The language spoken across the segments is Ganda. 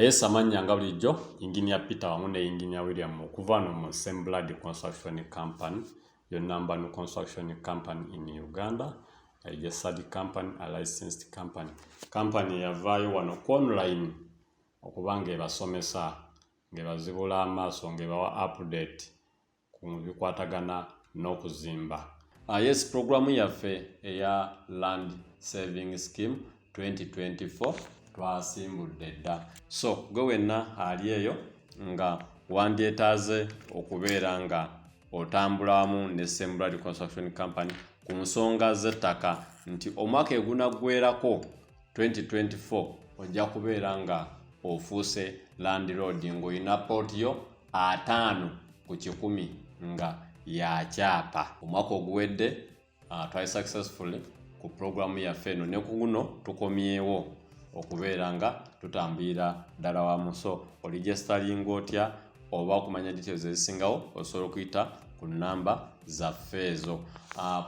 Yes, amanya nga bulijjo Engineer Peter wamu ne Engineer William okuva no mu Same Blood Construction Company, your number no construction company in Uganda. A study company, a licensed company. Company yavaayo wano online okubanga ebasomesa ng'ebazibula amaaso ng'ebawa update ku bikwatagana n'okuzimba. Yes, programu yaffe eya Land Saving Scheme 2024 twasimbudde dda. So gwe wenna ali eyo nga wandyetaaze okubeera nga otambulamu ne Same Blood Construction Company ku nsonga z'ettaka nti omwaka egunaggweerako 2024 ojja kubeera nga ofuuse landlord ng'olina potiyo 5 ku 100 nga yakyapa. Omwaka oguwedde twali successfully ku programu yaffe eno ne ku guno tukomyewo okubeera nga tutambulira ddala wamu. So oligestalinga otya oba okumanya details ezisingawo osobola okuyita ku namba zaffe ezo.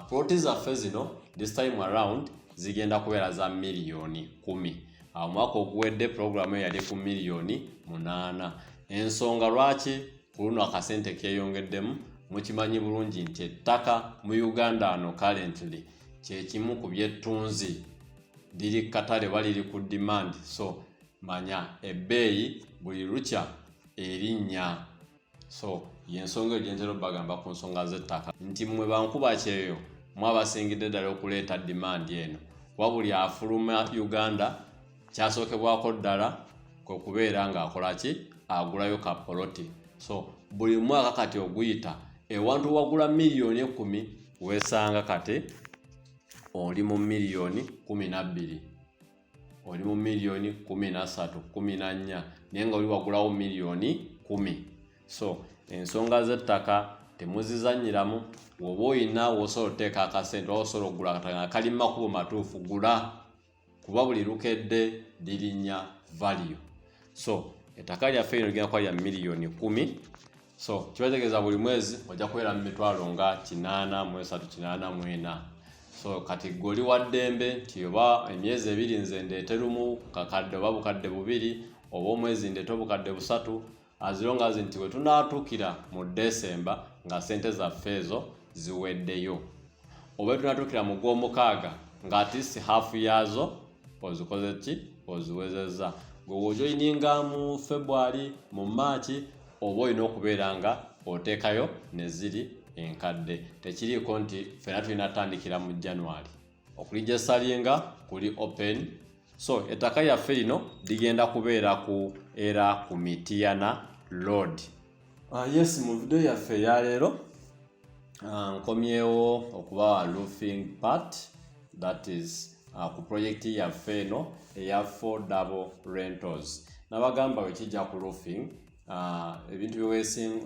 Ploti zaffe zino this time around zigenda kubeera za miliyoni 10. Omwaka oguwedde programu yali ku miliyoni 8. Ensonga lwaki ku luno akasente keyongeddemu, mukimanyi bulungi nti ettaka mu Uganda ano currently kyekimu ku byettunzi liri katale baliri ku demand. So manya ebbeeyi buli lukya erinnya. So yensonga egyentera bagamba ku nsonga z'ettaka nti mmwe bankuba kyeyo mwabasingidde ddala okuleeta demand eno, wabuli afuluma Uganda kyasookebwako ddala kwe kubeera ng'akola ki, agulayo ka poloti. So buli mwaka kati oguyita ewantu wagula miliyoni 10 weesanga kati oli mu miliyoni 12, oli mu miliyoni 13, 14, naye nga oli wagulawo miliyoni 10. So ensonga z'ettaka temuzizanyiramu. Woba oyina wosobola oteeka akasente oba osobola okugula akataka kali mu makubo matuufu, gula, kuba buli lukedde lirinnya value. So ettaka lyaffe lino ligenda kuba lya miliyoni 10. So kibategeeza buli mwezi ojja kubeera mu mitwalo nga 8 mu 3 8 mu 4. So kati goli waddembe nti oba emyezi 2 nze ndeete lumu kakadde oba bukadde 2 oba omwezi ndeete obukadde 3, as long as nti we tunaatuukira mu December nga sente zaffe ezo ziweddeyo, oba tunaatuukira mu Gwomukaaga nga at least half yazo ozikoze ki, oziwezezza. Gwe wojoyininga mu February, mu March, oba olina okubeera nga oteekayo ne ziri enkadde. Tekiriiko nti ffena tulina tandikira mu January. Okuligesalinga kuli open. So ettaka lyaffe lino ligenda kubeera ku era ku Mityana Road. Yes, mu video yaffe ya leero nkomyewo okuba roofing part, that is ku project yaffe eno eya 4 double rentals. Nabagamba we kijja ku roofing ebintu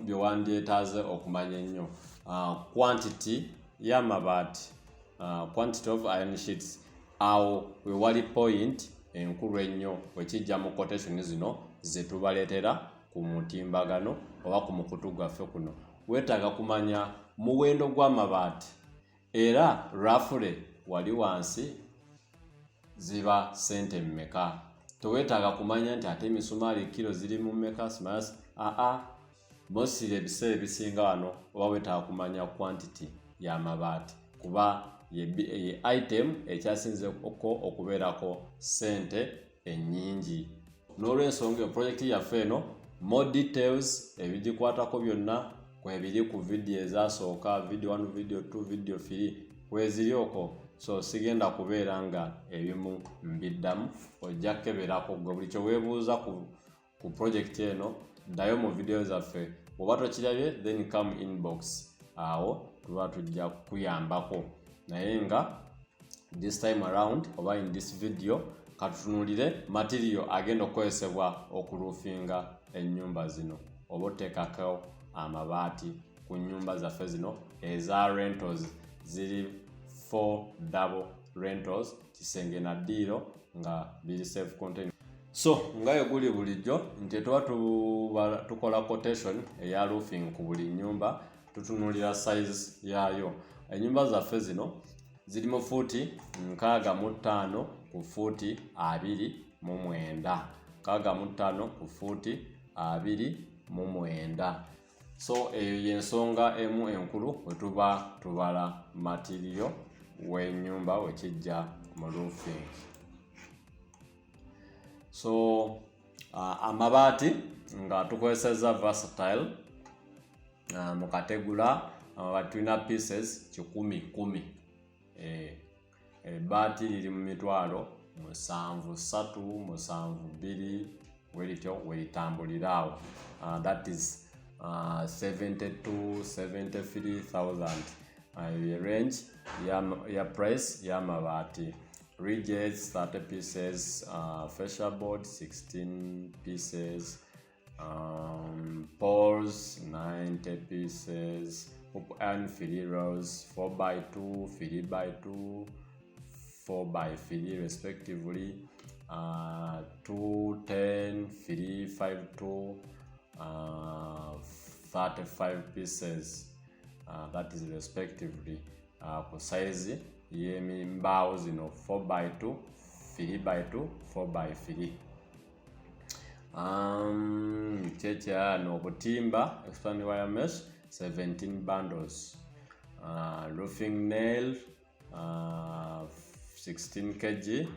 byewandyetaaze okumanya ennyo, quantity y'amabaati, quantity of iron sheets. Awo we wali point enkulu ennyo wekijja mu quotation zino zetubaleetera ku mutimbagano oba ku mukutu gwaffe kuno. Weetaaga kumanya muwendo gw'amabaati era roughly wali wansi ziba sente mmeka. Toweetaaga kumanya nti ate emisumaali kilo ziri mu mmeka simanasi. Mostly ebiseera ebisinga wano oba weetaaga kumanya quantity y'amabaati kuba ye item ekyasinzeko okubeerako sente ennyingi. N'olw'ensonga eyo project yaffe eno more details ebigikwatako byonna kwebiri ku video ezasooka, video 1, video 2, video 3 kwezirioko. So sigenda kubeera nga ebimu mbiddamu, ojja kukeberako gwe buli kye weebuuza ku project eno ddayo mu video zaffe. Bw'oba tokirabye then come inbox, awo tuba tujja kukuyambako. Naye nga this time around oba in this video katutunulire material agenda okukozesebwa okuroofinga ennyumba zino oba oteekako amabaati ku nnyumba zaffe zino eza rentals. Ziri 4 double rentals, kisenge na ddiiro nga biri self contained. So nga guli bulijjo nti tuba tukola quotation eya roofing ku buli nnyumba, tutunulira size yayo. Ennyumba zaffe zino ziri mu fuuti 65 ku fuuti 29. 65 ku fuuti 29. So eyo yensonga emu enkulu wetuba tubala material w'ennyumba wekijja mu roofing. So amabaati nga tukozesezza versatile mu kategula amabaati tulina pieces 100. Ebbaati liri mu mitwalo 73 welityo welitambulira awo. That is 73,000 range ya price y'amabaati. Ridges 30 pieces, fascia board 16 pieces, poles 90 pieces, hoop and fill rows 4x2, 3x2, 4x3 respectively, 210, 352, 35 pieces, that is respectively ku size y'embaawo zino 4x2, 3x2, 4x3. Kyekyaano obutimba expand wire mesh 17 bundles, roofing nail 16 kg,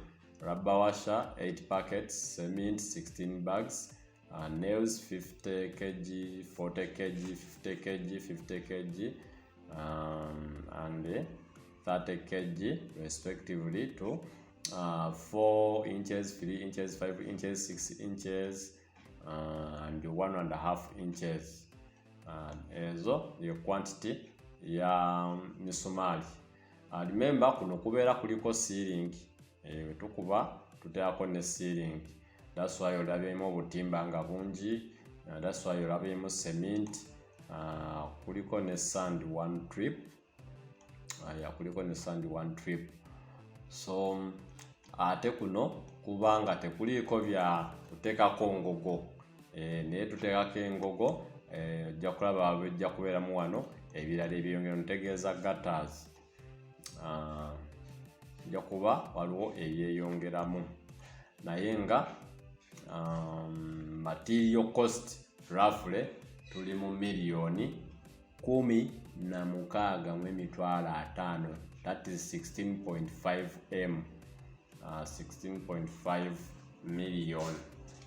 rubber washer 8 packets, cement 16 bags, nails 50 kg, 40 kg, 50 kg, 50 kg, and 30 kg respectively to 4 inches, 3 inches, 5 inches, 6 inches, and 1.5 inches. Ezo the quantity ya misumali. Remember kuno kubeera kuliko ceiling, tukuba tuteako ne ceiling. That's why olabyemu obutimba nga bungi, that's why olabyemu cement, kuliko ne sand one trip. Kuliko ne sand one trip. So ate kuno kubanga tekuliko bya kutekako ngogo, naye tutekako engogo, ojja kulaba bijja kubeeramu wano ebirala ebyongera ntegeeza gutters, ojja kuba waliwo ebyeyongeramu. Naye nga material cost roughly tuli mu $16,500,000. That is 16.5 M, 16.5 million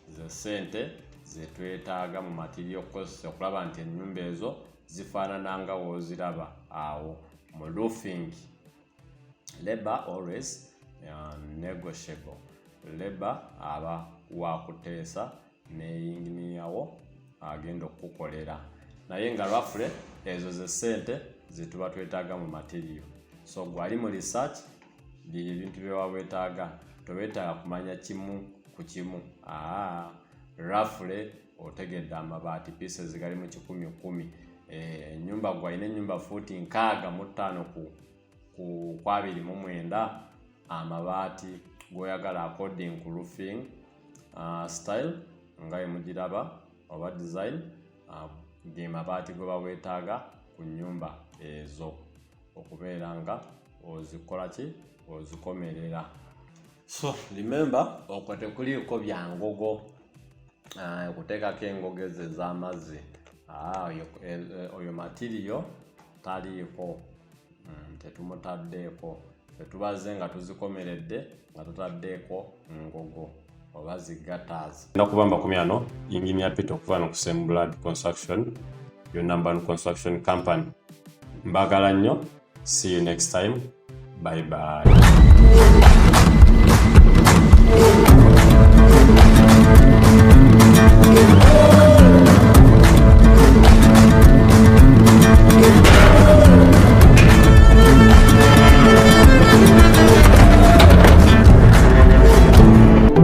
ze sente zetwetaaga mu material cost okulaba nti ennyumba ezo zifaanana nga wooziraba awo mu roofing. Labor always negotiable. Labor aba wakuteesa neyinginiyawo agenda okukolera, naye nga roughly ezo ze sente zetuba twetaaga mu material. So gwali mu research bye ebintu bye wabwetaaga, tobetaaga kumanya kimu ku kimu. Roughly otegedde amabaati pieces gali mu 10,000. Ennyumba gwalina ennyumba fuuti 65 ku 29, amabaati goyagala according ku roofing style nga emugiraba oba design, ge mabaati go bawetaaga ku nnyumba ezo okubeera nga ozikola ki, ozikomerera. So remember okwo tekuliiko byangogo, okuteekako engogo ezo ez'amazzi, oyo material taliiko, tetumutaddeeko. Tetubaze nga tuzikomeredde nga tutaddeeko ngogo oba zigatters. Ndakubamba kumyano Engineer Peter okuva no Blood Construction, your number 1 construction company. Mbagala nnyo. See you next time. Bye bye.